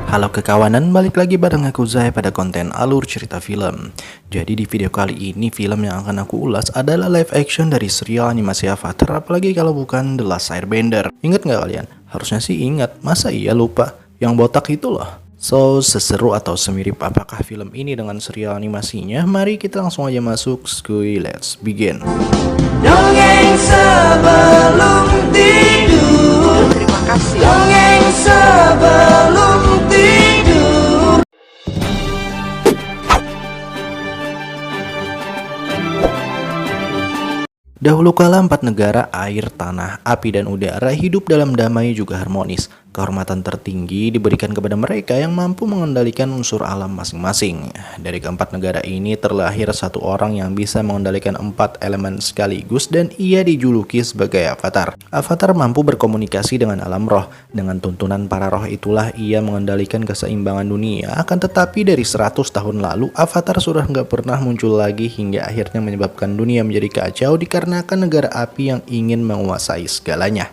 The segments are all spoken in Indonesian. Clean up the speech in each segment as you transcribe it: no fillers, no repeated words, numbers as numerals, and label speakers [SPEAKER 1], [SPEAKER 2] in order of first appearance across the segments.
[SPEAKER 1] Halo kekawanan, balik lagi bareng aku Zai pada konten alur cerita film. Jadi di video kali ini film yang akan aku ulas adalah live action dari serial animasi Avatar, apalagi kalau bukan The Last Airbender. Ingat nggak kalian? Harusnya sih ingat, masa iya lupa? Yang botak itu loh. So, seseru atau semirip apakah film ini dengan serial animasinya? Mari kita langsung aja masuk, skuy, let's begin.
[SPEAKER 2] Dongeng sebelum tidur. Terima kasih. Dongeng sebelum tidur.
[SPEAKER 1] Dahulu kala 4 negara, air, tanah, api, dan udara hidup dalam damai juga harmonis. Kehormatan tertinggi diberikan kepada mereka yang mampu mengendalikan unsur alam masing-masing. Dari keempat negara ini terlahir satu orang yang bisa mengendalikan 4 elemen sekaligus dan ia dijuluki sebagai Avatar. Avatar mampu berkomunikasi dengan alam roh. Dengan tuntunan para roh itulah ia mengendalikan keseimbangan dunia. Akan tetapi dari 100 tahun lalu, Avatar sudah nggak pernah muncul lagi hingga akhirnya menyebabkan dunia menjadi kacau dikarenakan negara api yang ingin menguasai segalanya.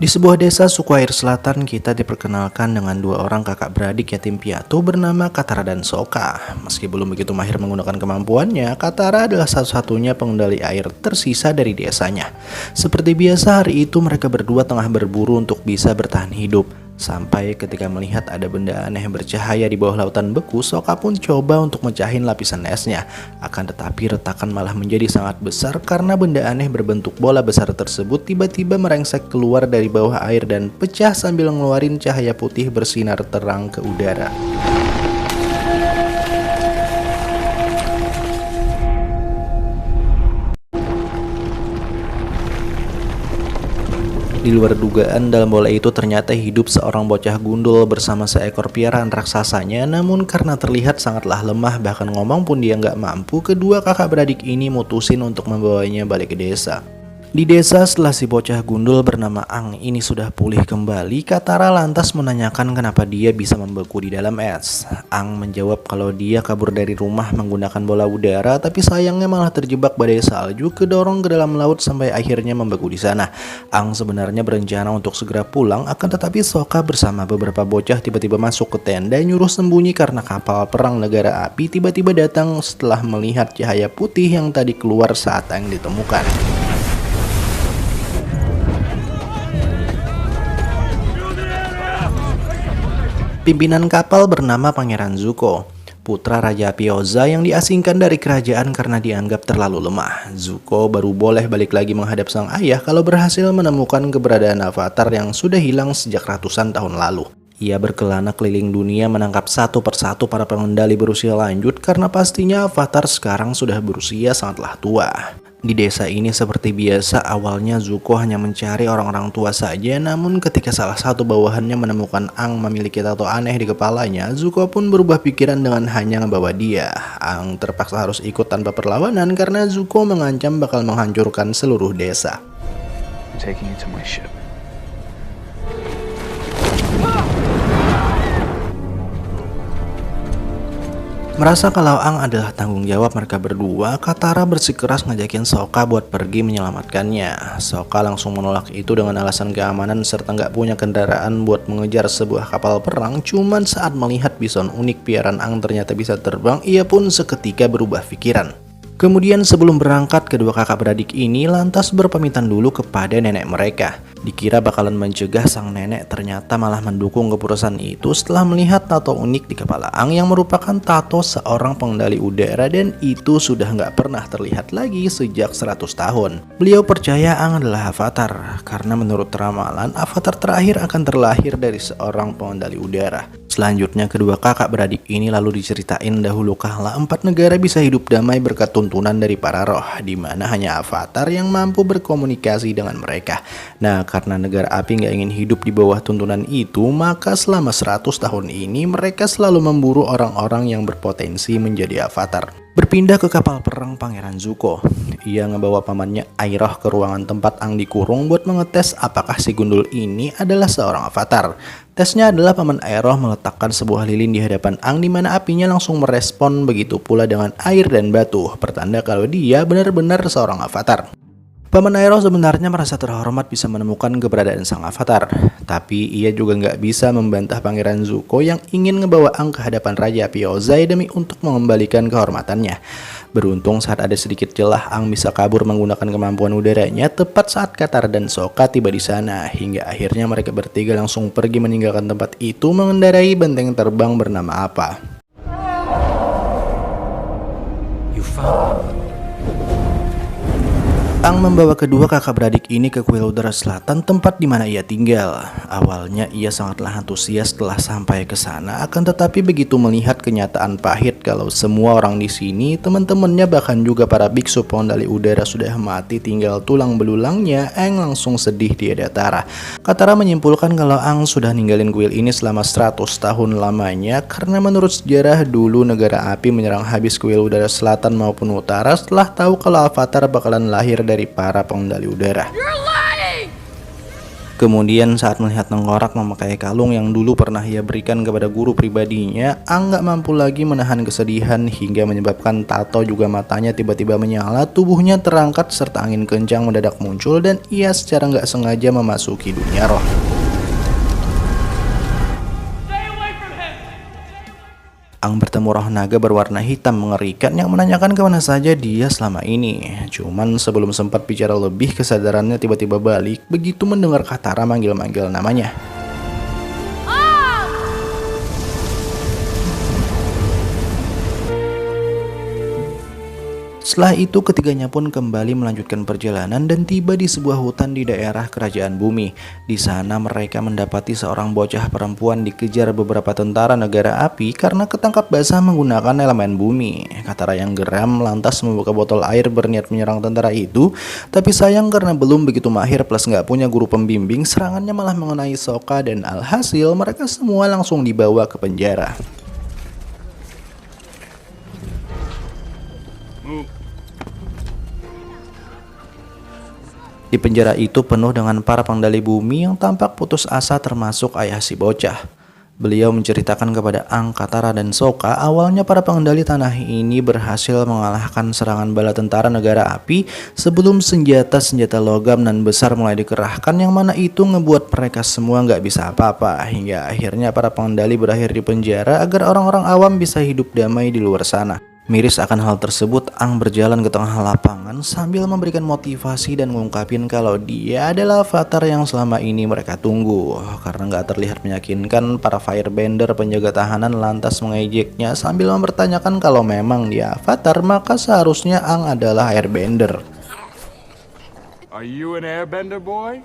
[SPEAKER 1] Di sebuah desa suku air selatan, kita diperkenalkan dengan 2 orang kakak beradik yatim piatu bernama Katara dan Sokka. Meski belum begitu mahir menggunakan kemampuannya, Katara adalah satu-satunya pengendali air tersisa dari desanya. Seperti biasa, hari itu mereka berdua tengah berburu untuk bisa bertahan hidup. Sampai ketika melihat ada benda aneh bercahaya di bawah lautan beku, Sokka pun coba untuk mecahin lapisan esnya. Akan tetapi retakan malah menjadi sangat besar karena benda aneh berbentuk bola besar tersebut tiba-tiba merengsek keluar dari bawah air dan pecah sambil ngeluarin cahaya putih bersinar terang ke udara. Di luar dugaan, dalam bola itu ternyata hidup seorang bocah gundul bersama seekor piaraan raksasanya. Namun karena terlihat sangatlah lemah, bahkan ngomong pun dia nggak mampu, kedua kakak beradik ini mutusin untuk membawanya balik ke desa. Di desa, setelah si bocah gundul bernama Ang ini sudah pulih kembali, Katara lantas menanyakan kenapa dia bisa membeku di dalam es. Ang menjawab kalau dia kabur dari rumah menggunakan bola udara, tapi sayangnya malah terjebak badai salju, kedorong ke dalam laut sampai akhirnya membeku di sana. Ang sebenarnya berencana untuk segera pulang, akan tetapi Sokka bersama beberapa bocah tiba-tiba masuk ke tenda nyuruh sembunyi karena kapal perang negara api tiba-tiba datang setelah melihat cahaya putih yang tadi keluar saat Ang ditemukan. Pimpinan kapal bernama Pangeran Zuko, putra Raja Pyoza yang diasingkan dari kerajaan karena dianggap terlalu lemah. Zuko baru boleh balik lagi menghadap sang ayah kalau berhasil menemukan keberadaan Avatar yang sudah hilang sejak ratusan tahun lalu. Ia berkelana keliling dunia menangkap satu persatu para pengendali berusia lanjut karena pastinya Avatar sekarang sudah berusia sangatlah tua. Di desa ini seperti biasa, awalnya Zuko hanya mencari orang-orang tua saja, namun ketika salah satu bawahannya menemukan Ang memiliki tato aneh di kepalanya, Zuko pun berubah pikiran dengan hanya membawa dia. Ang terpaksa harus ikut tanpa perlawanan karena Zuko mengancam bakal menghancurkan seluruh desa.
[SPEAKER 3] Taking you to my ship.
[SPEAKER 1] Merasa kalau Ang adalah tanggung jawab mereka berdua, Katara bersikeras ngajakin Sokka buat pergi menyelamatkannya. Sokka langsung menolak itu dengan alasan keamanan serta nggak punya kendaraan buat mengejar sebuah kapal perang. Cuman saat melihat bison unik piaraan Ang ternyata bisa terbang, ia pun seketika berubah pikiran. Kemudian sebelum berangkat, kedua kakak beradik ini lantas berpamitan dulu kepada nenek mereka. Dikira bakalan mencegah sang nenek, ternyata malah mendukung keputusan itu setelah melihat tato unik di kepala Ang yang merupakan tato seorang pengendali udara dan itu sudah nggak pernah terlihat lagi sejak 100 tahun. Beliau percaya Ang adalah Avatar karena menurut ramalan Avatar terakhir akan terlahir dari seorang pengendali udara. Selanjutnya kedua kakak beradik ini lalu diceritain dahulu kala 4 negara bisa hidup damai berkat tuntunan dari para roh, di mana hanya Avatar yang mampu berkomunikasi dengan mereka. Nah, karena negara api nggak ingin hidup di bawah tuntunan itu, maka selama 100 tahun ini mereka selalu memburu orang-orang yang berpotensi menjadi Avatar. Berpindah ke kapal perang Pangeran Zuko, ia ngebawa pamannya Iroh ke ruangan tempat Ang dikurung buat mengetes apakah si gundul ini adalah seorang Avatar. Tesnya adalah paman Iroh meletakkan sebuah lilin di hadapan Ang di mana apinya langsung merespon, begitu pula dengan air dan batu, pertanda kalau dia benar-benar seorang Avatar. Paman Aero sebenarnya merasa terhormat bisa menemukan keberadaan sang avatar, tapi ia juga nggak bisa membantah Pangeran Zuko yang ingin ngebawa Aang ke hadapan Raja Api Ozai demi untuk mengembalikan kehormatannya. Beruntung saat ada sedikit celah, Aang bisa kabur menggunakan kemampuan udaranya tepat saat Katara dan Sokka tiba di sana, hingga akhirnya mereka bertiga langsung pergi meninggalkan tempat itu mengendarai benteng terbang bernama apa.
[SPEAKER 3] You found me.
[SPEAKER 1] Aang membawa kedua kakak beradik ini ke kuil udara selatan, tempat di mana ia tinggal. Awalnya ia sangatlah antusias setelah sampai ke sana, akan tetapi begitu melihat kenyataan pahit kalau semua orang di sini, teman-temannya bahkan juga para biksu pengendali udara sudah mati tinggal tulang belulangnya, Aang langsung sedih tiada tara. Katara menyimpulkan kalau Aang sudah ninggalin kuil ini selama 100 tahun lamanya karena menurut sejarah dulu negara api menyerang habis kuil udara selatan maupun utara setelah tahu kalau Avatar bakalan lahir dari para pengendali udara. Kemudian saat melihat tengkorak memakai kalung yang dulu pernah ia berikan kepada guru pribadinya, Aang gak mampu lagi menahan kesedihan hingga menyebabkan tato juga matanya tiba-tiba menyala, tubuhnya terangkat serta angin kencang mendadak muncul dan ia secara gak sengaja memasuki dunia roh. Aang bertemu roh naga berwarna hitam mengerikan yang menanyakan kemana saja dia selama ini. Cuman sebelum sempat bicara lebih, kesadarannya tiba-tiba balik begitu mendengar Katara manggil-manggil namanya. Setelah itu ketiganya pun kembali melanjutkan perjalanan dan tiba di sebuah hutan di daerah kerajaan bumi. Di sana mereka mendapati seorang bocah perempuan dikejar beberapa tentara negara api karena ketangkap basah menggunakan elemen bumi. Katara yang geram lantas membuka botol air berniat menyerang tentara itu, tapi sayang karena belum begitu mahir plus nggak punya guru pembimbing, serangannya malah mengenai Sokka dan alhasil mereka semua langsung dibawa ke penjara. Di penjara itu penuh dengan para pengendali bumi yang tampak putus asa termasuk ayah si bocah. Beliau menceritakan kepada Aang, Katara, dan Sokka awalnya para pengendali tanah ini berhasil mengalahkan serangan bala tentara negara api sebelum senjata-senjata logam dan besar mulai dikerahkan yang mana itu ngebuat mereka semua nggak bisa apa-apa hingga akhirnya para pengendali berakhir di penjara agar orang-orang awam bisa hidup damai di luar sana. Miris akan hal tersebut, Aang berjalan ke tengah lapangan sambil memberikan motivasi dan mengungkapin kalau dia adalah avatar yang selama ini mereka tunggu. Karena nggak terlihat meyakinkan, para firebender penjaga tahanan lantas mengejeknya sambil mempertanyakan kalau memang dia avatar, maka seharusnya Aang adalah airbender.
[SPEAKER 4] Are you an airbender, boy?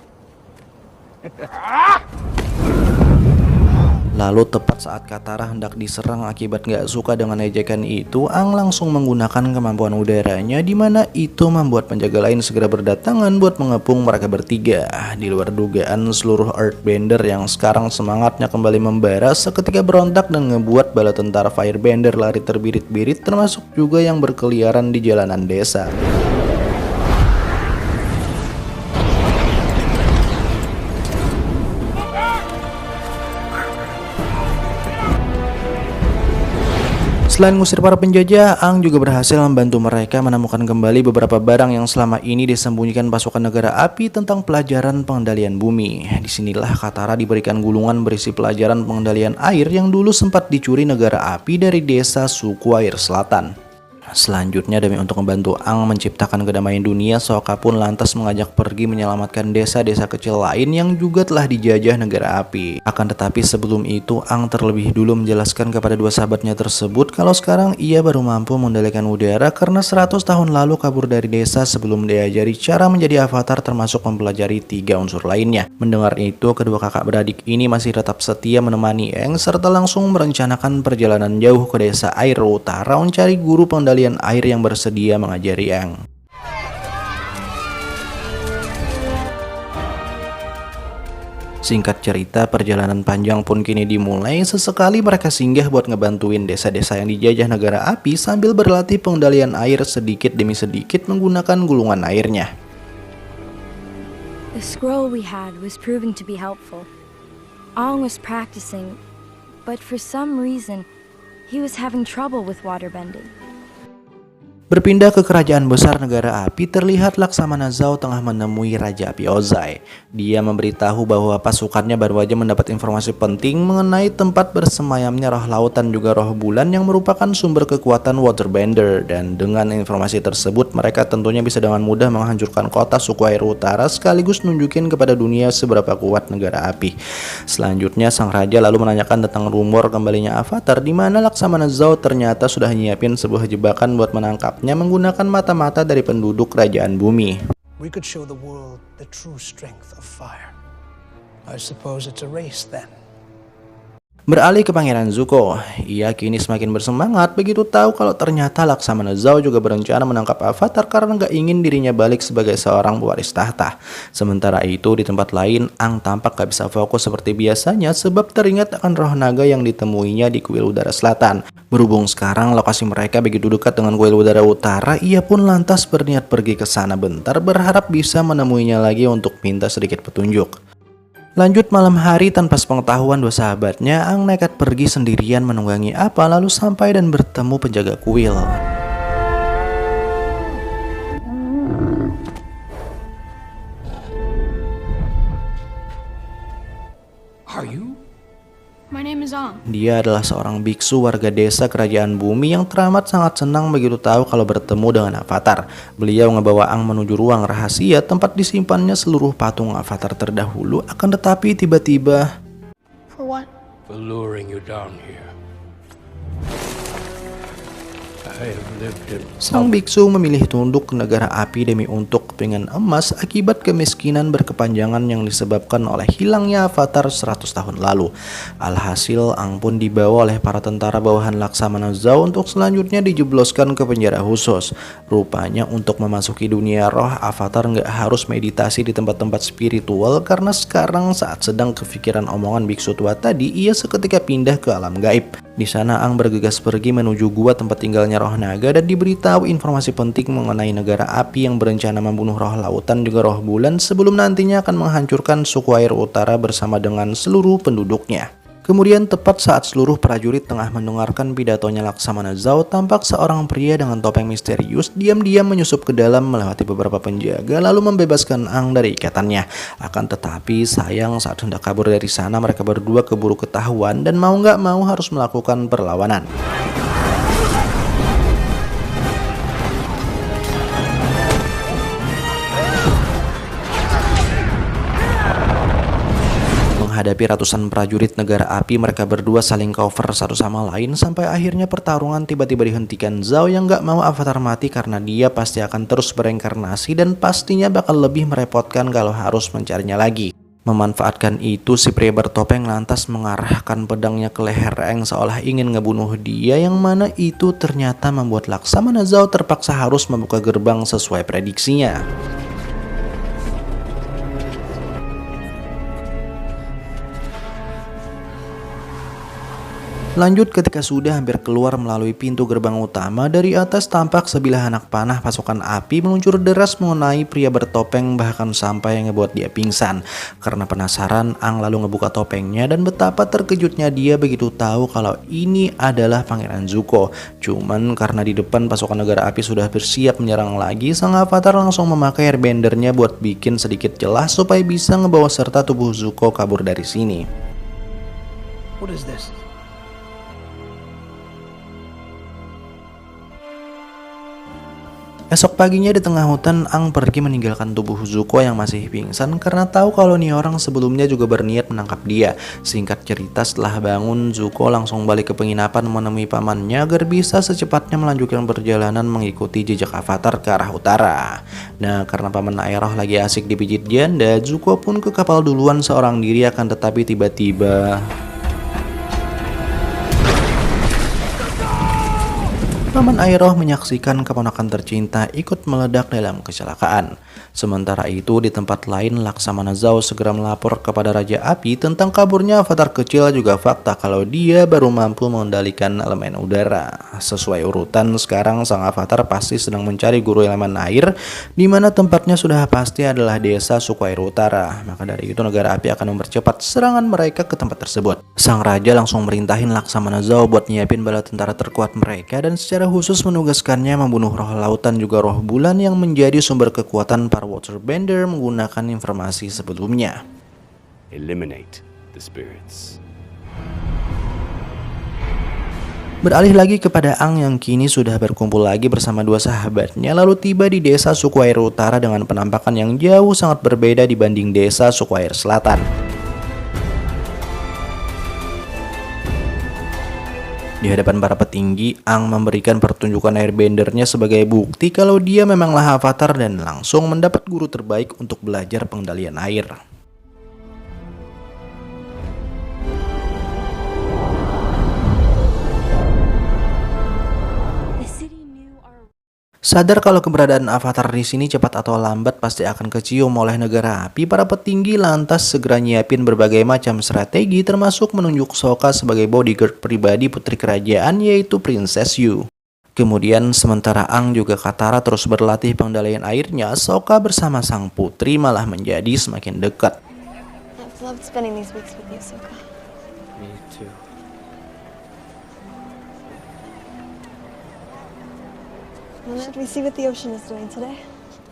[SPEAKER 1] Lalu tepat saat Katara hendak diserang akibat gak suka dengan ejekan itu, Aang langsung menggunakan kemampuan udaranya di mana itu membuat penjaga lain segera berdatangan buat mengepung mereka bertiga. Di luar dugaan, seluruh Earthbender yang sekarang semangatnya kembali membara seketika berontak dan ngebuat bala tentara Firebender lari terbirit-birit, termasuk juga yang berkeliaran di jalanan desa. Selain ngusir para penjajah, Aang juga berhasil membantu mereka menemukan kembali beberapa barang yang selama ini disembunyikan pasukan negara api tentang pelajaran pengendalian bumi. Disinilah Katara diberikan gulungan berisi pelajaran pengendalian air yang dulu sempat dicuri negara api dari desa suku air selatan. Selanjutnya demi untuk membantu Aang menciptakan kedamaian dunia, Sokka pun lantas mengajak pergi menyelamatkan desa-desa kecil lain yang juga telah dijajah negara api. Akan tetapi sebelum itu Aang terlebih dulu menjelaskan kepada dua sahabatnya tersebut kalau sekarang ia baru mampu mengendalikan udara karena 100 tahun lalu kabur dari desa sebelum diajari cara menjadi avatar termasuk mempelajari 3 unsur lainnya. Mendengar itu, kedua kakak beradik ini masih tetap setia menemani Aang serta langsung merencanakan perjalanan jauh ke desa air utara mencari guru pengendalian air yang bersedia mengajari Aang. Singkat cerita, perjalanan panjang pun kini dimulai. Sesekali mereka singgah buat ngebantuin desa-desa yang dijajah negara api sambil berlatih pengendalian air sedikit demi sedikit menggunakan gulungan airnya.
[SPEAKER 5] The scroll we had was proving to be helpful. Aang was practicing, but for some reason, he was having trouble with waterbending.
[SPEAKER 1] Berpindah ke kerajaan besar negara api, terlihat Laksamana Zhao tengah menemui Raja Api Ozai. Dia memberitahu bahwa pasukannya baru saja mendapat informasi penting mengenai tempat bersemayamnya roh laut dan juga roh bulan yang merupakan sumber kekuatan Waterbender. Dan dengan informasi tersebut, mereka tentunya bisa dengan mudah menghancurkan kota suku air utara sekaligus nunjukin kepada dunia seberapa kuat negara api. Selanjutnya, sang raja lalu menanyakan tentang rumor kembalinya Avatar, di mana Laksamana Zhao ternyata sudah nyiapin sebuah jebakan buat menangkap menggunakan mata-mata dari penduduk kerajaan bumi.
[SPEAKER 6] We could show the world the true strength of fire. I suppose it's a race then.
[SPEAKER 1] Beralih ke Pangeran Zuko, ia kini semakin bersemangat begitu tahu kalau ternyata Laksamana Zhao juga berencana menangkap Avatar karena gak ingin dirinya balik sebagai seorang pewaris tahta. Sementara itu di tempat lain, Aang tampak gak bisa fokus seperti biasanya sebab teringat akan roh naga yang ditemuinya di kuil udara selatan. Berhubung sekarang lokasi mereka begitu dekat dengan kuil udara utara, ia pun lantas berniat pergi ke sana bentar berharap bisa menemuinya lagi untuk minta sedikit petunjuk. Lanjut malam hari tanpa sepengetahuan dua sahabatnya, Aang nekat pergi sendirian menunggangi apa lalu sampai dan bertemu penjaga kuil.
[SPEAKER 3] Are you?
[SPEAKER 5] My name is Aang.
[SPEAKER 1] Dia adalah seorang biksu warga desa kerajaan bumi yang teramat sangat senang begitu tahu kalau bertemu dengan Avatar. Beliau ngebawa Aang menuju ruang rahasia tempat disimpannya seluruh patung Avatar terdahulu, akan tetapi tiba-tiba
[SPEAKER 5] For what?
[SPEAKER 3] For luring you down here. I have lived in
[SPEAKER 1] sang biksu memilih tunduk ke negara api demi untuk kepingan emas akibat kemiskinan berkepanjangan yang disebabkan oleh hilangnya Avatar 100 tahun lalu. Alhasil, Aang pun dibawa oleh para tentara bawahan Laksamana Zhao untuk selanjutnya dijebloskan ke penjara khusus. Rupanya untuk memasuki dunia roh, Avatar nggak harus meditasi di tempat-tempat spiritual karena sekarang saat sedang kepikiran omongan biksu tua tadi, ia seketika pindah ke alam gaib. Di sana Aang bergegas pergi menuju gua tempat tinggalnya roh naga dan diberitahu informasi penting mengenai negara api yang berencana membunuh roh lautan juga roh bulan sebelum nantinya akan menghancurkan suku air utara bersama dengan seluruh penduduknya. Kemudian tepat saat seluruh prajurit tengah mendengarkan pidatonya Laksamana Zhao, tampak seorang pria dengan topeng misterius diam-diam menyusup ke dalam melewati beberapa penjaga lalu membebaskan Aang dari ikatannya. Akan tetapi sayang saat hendak kabur dari sana, mereka berdua keburu ketahuan dan mau nggak mau harus melakukan perlawanan. Menghadapi ratusan prajurit negara api, mereka berdua saling cover satu sama lain sampai akhirnya pertarungan tiba-tiba dihentikan. Zhao yang gak mau Avatar mati karena dia pasti akan terus bereinkarnasi dan pastinya bakal lebih merepotkan kalau harus mencarinya lagi. Memanfaatkan itu, si pria bertopeng lantas mengarahkan pedangnya ke leher Aang seolah ingin ngebunuh dia, yang mana itu ternyata membuat Laksamana Zhao terpaksa harus membuka gerbang sesuai prediksinya. Lanjut ketika sudah hampir keluar melalui pintu gerbang utama, dari atas tampak sebilah anak panah pasukan api meluncur deras mengenai pria bertopeng bahkan sampai ngebuat dia pingsan. Karena penasaran, Aang lalu ngebuka topengnya dan betapa terkejutnya dia begitu tahu kalau ini adalah Pangeran Zuko. Cuman karena di depan pasukan negara api sudah bersiap menyerang lagi, sang Avatar langsung memakai airbendernya buat bikin sedikit jelas supaya bisa ngebawa serta tubuh Zuko kabur dari sini.
[SPEAKER 6] What is this?
[SPEAKER 1] Esok paginya di tengah hutan, Aang pergi meninggalkan tubuh Zuko yang masih pingsan karena tahu kalau nih orang sebelumnya juga berniat menangkap dia. Singkat cerita, setelah bangun, Zuko langsung balik ke penginapan menemui pamannya agar bisa secepatnya melanjutkan perjalanan mengikuti jejak Avatar ke arah utara. Nah, karena paman Aeroh lagi asik dipijit janda, Zuko pun ke kapal duluan seorang diri, akan tetapi tiba-tiba Paman Aeroh menyaksikan keponakan tercinta ikut meledak dalam kecelakaan. Sementara itu di tempat lain, Laksamana Zhao segera melapor kepada Raja Api tentang kaburnya Avatar kecil, juga fakta kalau dia baru mampu mengendalikan elemen udara. Sesuai urutan, sekarang sang Avatar pasti sedang mencari guru elemen air, di mana tempatnya sudah pasti adalah desa suku air utara. Maka dari itu negara api akan mempercepat serangan mereka ke tempat tersebut. Sang raja langsung merintahin Laksamana Zhao buat nyiapin bala tentara terkuat mereka, dan secara secara khusus menugaskannya membunuh roh lautan juga roh bulan yang menjadi sumber kekuatan para waterbender menggunakan informasi sebelumnya.
[SPEAKER 7] Eliminate the spirits.
[SPEAKER 1] Beralih lagi kepada Ang yang kini sudah berkumpul lagi bersama dua sahabatnya lalu tiba di desa suku air utara dengan penampakan yang jauh sangat berbeda dibanding desa suku air selatan. Di hadapan para petinggi, Ang memberikan pertunjukan airbendernya sebagai bukti kalau dia memanglah avatar dan langsung mendapat guru terbaik untuk belajar pengendalian air. Sadar kalau keberadaan avatar di sini cepat atau lambat pasti akan kecium oleh negara api, para petinggi lantas segera nyiapin berbagai macam strategi termasuk menunjuk Sokka sebagai bodyguard pribadi putri kerajaan yaitu Princess Yu. Kemudian sementara Ang juga Katara terus berlatih pengendalian airnya, Sokka bersama sang putri malah menjadi semakin dekat.
[SPEAKER 8] I've loved spending these weeks with you, Sokka.
[SPEAKER 3] Me too.
[SPEAKER 8] Well, should we see what the ocean is doing today?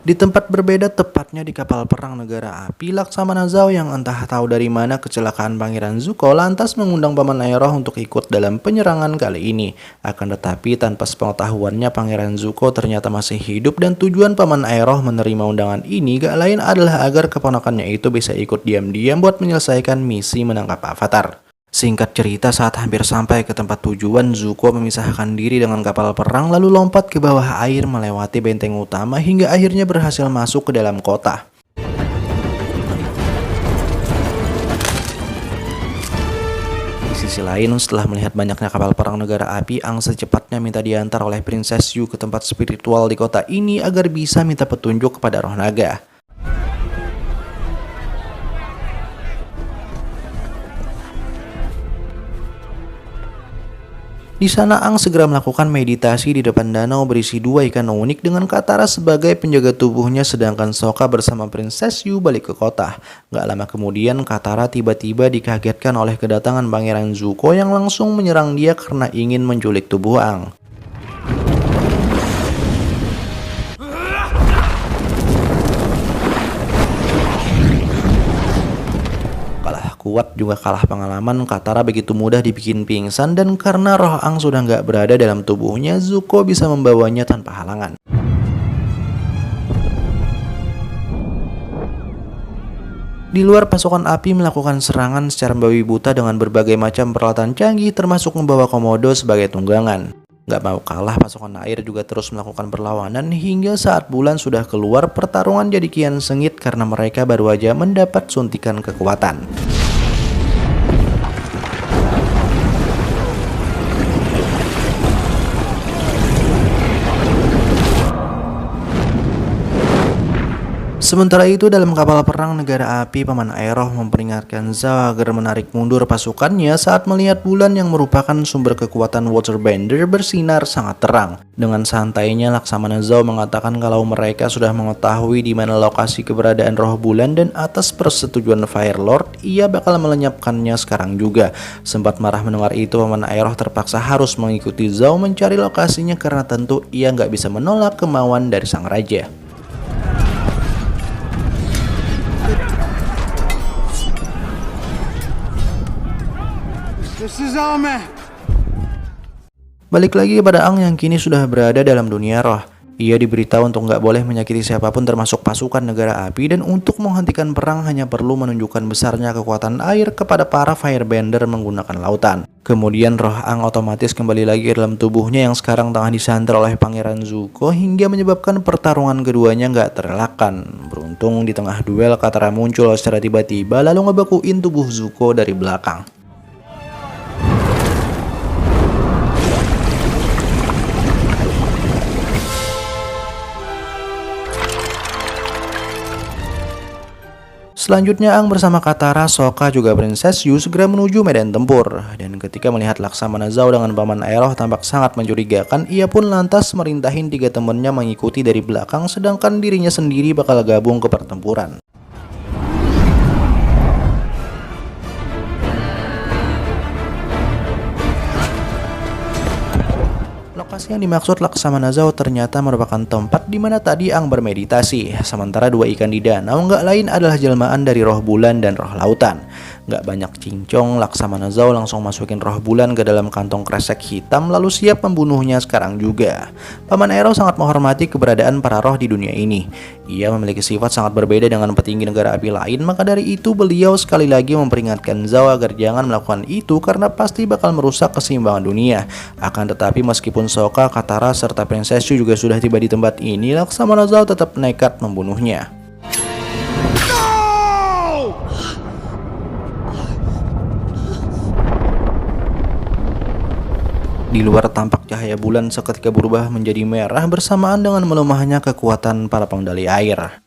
[SPEAKER 1] Di tempat berbeda, tepatnya di kapal perang negara api, Laksamana Zhao yang entah tahu dari mana kecelakaan Pangeran Zuko lantas mengundang Paman Aeroh untuk ikut dalam penyerangan kali ini. Akan tetapi tanpa sepengetahuannya Pangeran Zuko ternyata masih hidup dan tujuan Paman Aeroh menerima undangan ini gak lain adalah agar keponakannya itu bisa ikut diam-diam buat menyelesaikan misi menangkap Avatar. Singkat cerita, saat hampir sampai ke tempat tujuan, Zuko memisahkan diri dengan kapal perang lalu lompat ke bawah air melewati benteng utama hingga akhirnya berhasil masuk ke dalam kota. Di sisi lain, setelah melihat banyaknya kapal perang negara api, Ang secepatnya minta diantar oleh Princess Yu ke tempat spiritual di kota ini agar bisa minta petunjuk kepada roh naga. Di sana Ang segera melakukan meditasi di depan danau berisi dua ikan unik dengan Katara sebagai penjaga tubuhnya sedangkan Sokka bersama Princess Yu balik ke kota. Gak lama kemudian Katara tiba-tiba dikagetkan oleh kedatangan Pangeran Zuko yang langsung menyerang dia karena ingin menculik tubuh Ang. Kuat juga kalah pengalaman, Katara begitu mudah dibikin pingsan dan karena roh Ang sudah nggak berada dalam tubuhnya, Zuko bisa membawanya tanpa halangan. Di luar, pasukan api melakukan serangan secara babi buta dengan berbagai macam peralatan canggih termasuk membawa Komodo sebagai tunggangan. Gak mau kalah, pasukan air juga terus melakukan perlawanan hingga saat bulan sudah keluar, pertarungan jadi kian sengit karena mereka baru aja mendapat suntikan kekuatan. Sementara itu dalam kapal perang negara api, Paman Aeroh memperingatkan Zhao agar menarik mundur pasukannya saat melihat bulan yang merupakan sumber kekuatan waterbender bersinar sangat terang. Dengan santainya Laksamana Zhao mengatakan kalau mereka sudah mengetahui di mana lokasi keberadaan roh bulan dan atas persetujuan Fire Lord ia bakal melenyapkannya sekarang juga. Sempat marah mendengar itu, Paman Aeroh terpaksa harus mengikuti Zhao mencari lokasinya karena tentu ia nggak bisa menolak kemauan dari sang raja.
[SPEAKER 2] This is our man.
[SPEAKER 1] Balik lagi kepada Ang yang kini sudah berada dalam dunia roh. Ia diberitahu untuk nggak boleh menyakiti siapapun termasuk pasukan negara api dan untuk menghentikan perang hanya perlu menunjukkan besarnya kekuatan air kepada para firebender menggunakan lautan. Kemudian roh Ang otomatis kembali lagi ke dalam tubuhnya yang sekarang tengah disandra oleh Pangeran Zuko hingga menyebabkan pertarungan keduanya nggak terelakkan. Beruntung di tengah duel Katara muncul secara tiba-tiba lalu ngebakuin tubuh Zuko dari belakang. Selanjutnya Ang bersama Katara, Sokka juga Princess Yu segera menuju medan tempur. Dan ketika melihat Laksamana Zhao dengan Paman Aeroh tampak sangat mencurigakan, ia pun lantas merintahin tiga temannya mengikuti dari belakang sedangkan dirinya sendiri bakal gabung ke pertempuran. Lokasi yang dimaksud Laksamana Zao ternyata merupakan tempat di mana tadi Aang bermeditasi. Sementara dua ikan di danau nggak lain adalah jelmaan dari roh bulan dan roh lautan. Nggak banyak cincong, Laksamana Zao langsung masukin roh bulan ke dalam kantong kresek hitam lalu siap membunuhnya sekarang juga. Paman Aero sangat menghormati keberadaan para roh di dunia ini. Ia memiliki sifat sangat berbeda dengan petinggi negara api lain, maka dari itu beliau sekali lagi memperingatkan Zao agar jangan melakukan itu karena pasti bakal merusak keseimbangan dunia. Akan tetapi meskipun Sokka, Katara, serta Princess Yu juga sudah tiba di tempat ini, Laksamana Zao tetap nekat membunuhnya. Di luar tampak cahaya bulan seketika berubah menjadi merah bersamaan dengan melemahnya kekuatan para pengendali air.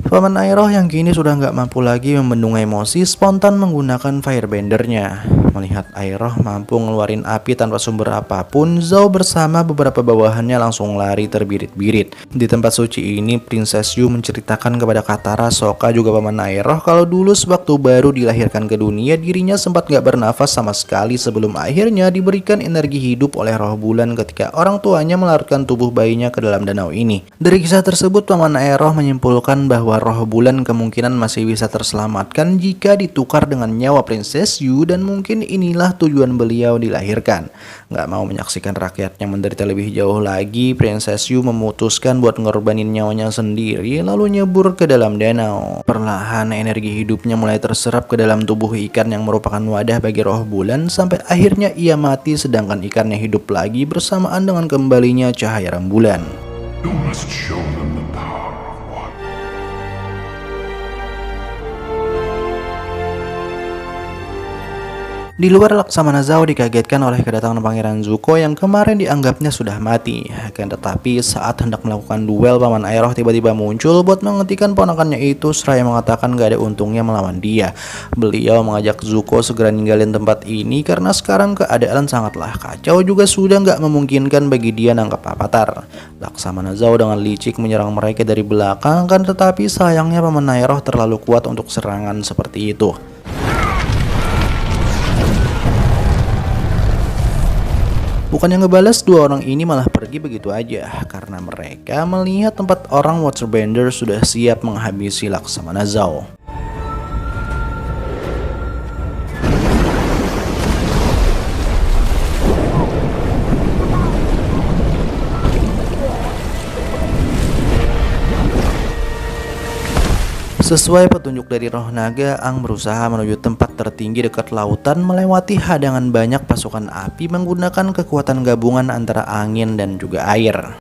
[SPEAKER 1] Paman Aero yang kini sudah nggak mampu lagi membendung emosi spontan menggunakan firebendernya. Melihat Aero mampu ngeluarin api tanpa sumber apapun, Zhao bersama beberapa bawahannya langsung lari terbirit-birit. Di tempat suci ini, Princess Yu menceritakan kepada Katara, Sokka juga Paman Aero kalau dulu sewaktu baru dilahirkan ke dunia, dirinya sempat nggak bernafas sama sekali sebelum akhirnya diberikan energi hidup oleh roh bulan ketika orang tuanya melarutkan tubuh bayinya ke dalam danau ini. Dari kisah tersebut, Paman Aero menyimpulkan bahwa roh bulan kemungkinan masih bisa terselamatkan jika ditukar dengan nyawa Princess Yu, dan mungkin inilah tujuan beliau dilahirkan. Nggak mau menyaksikan rakyatnya menderita lebih jauh lagi, Princess Yu memutuskan buat ngorbanin nyawanya sendiri lalu nyebur ke dalam danau. Perlahan energi hidupnya mulai terserap ke dalam tubuh ikan yang merupakan wadah bagi roh bulan sampai akhirnya ia mati sedangkan ikannya hidup lagi bersamaan dengan kembalinya cahaya rembulan.
[SPEAKER 9] You must show them the power of one.
[SPEAKER 1] Di luar, Laksamana Zao dikagetkan oleh kedatangan Pangeran Zuko yang kemarin dianggapnya sudah mati. Akan tetapi saat hendak melakukan duel, Paman Aero tiba-tiba muncul buat menghentikan ponakannya itu seraya mengatakan gak ada untungnya melawan dia. Beliau mengajak Zuko segera ninggalin tempat ini karena sekarang keadaan sangatlah kacau, juga sudah gak memungkinkan bagi dia nangkap Avatar. Laksamana Zao dengan licik menyerang mereka dari belakang, kan tetapi sayangnya Paman Aero terlalu kuat untuk serangan seperti itu. Bukannya ngebales, dua orang ini malah pergi begitu aja karena mereka melihat tempat orang waterbender sudah siap menghabisi Laksamana Zao. Sesuai petunjuk dari roh naga, Aang berusaha menuju tempat tertinggi dekat lautan melewati hadangan banyak pasukan api menggunakan kekuatan gabungan antara angin dan juga air.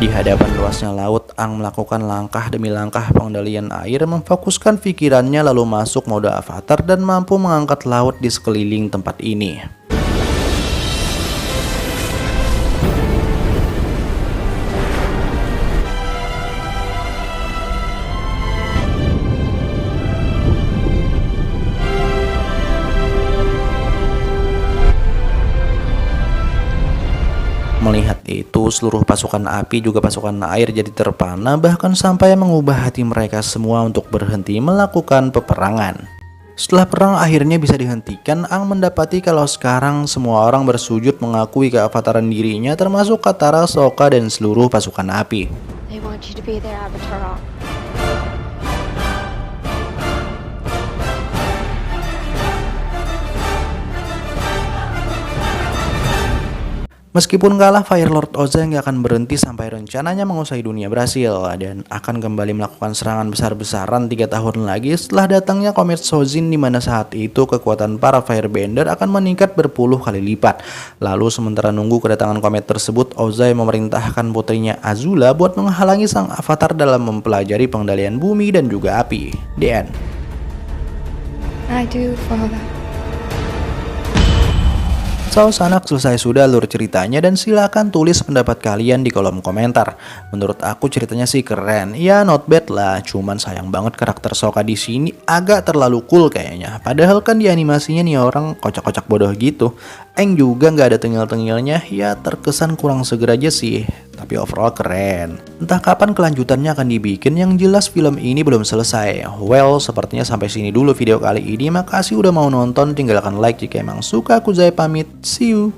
[SPEAKER 1] Di hadapan luasnya laut, Aang melakukan langkah demi langkah pengendalian air, memfokuskan pikirannya lalu masuk mode avatar dan mampu mengangkat laut di sekeliling tempat ini. Melihat itu, seluruh pasukan api juga pasukan air jadi terpana, bahkan sampai mengubah hati mereka semua untuk berhenti melakukan peperangan. Setelah perang akhirnya bisa dihentikan, Aang mendapati kalau sekarang semua orang bersujud mengakui keavataran dirinya, termasuk Katara, Sokka, dan seluruh pasukan api.
[SPEAKER 5] They want you to be their avatar.
[SPEAKER 1] Meskipun kalah, Fire Lord Ozai nggak akan berhenti sampai rencananya menguasai dunia berhasil dan akan kembali melakukan serangan besar-besaran 3 tahun lagi setelah datangnya komet Sojin, di mana saat itu kekuatan para Firebender akan meningkat berpuluh kali lipat. Lalu sementara nunggu kedatangan komet tersebut, Ozai memerintahkan putrinya Azula buat menghalangi sang avatar dalam mempelajari pengendalian bumi dan juga api. The end.
[SPEAKER 8] I do, Father.
[SPEAKER 1] So, sanak selesai sudah alur ceritanya dan silakan tulis pendapat kalian di kolom komentar. Menurut aku ceritanya sih keren, ya not bad lah. Cuman sayang banget karakter Sokka di sini agak terlalu cool kayaknya. Padahal kan di animasinya nih orang kocak-kocak bodoh gitu. Aang juga nggak ada tengil-tengilnya, ya terkesan kurang seger aja sih. Tapi overall keren. Entah kapan kelanjutannya akan dibikin, yang jelas film ini belum selesai. Well, sepertinya sampai sini dulu video kali ini. Makasih udah mau nonton, tinggalkan like jika emang suka. Aku Zai pamit, see you.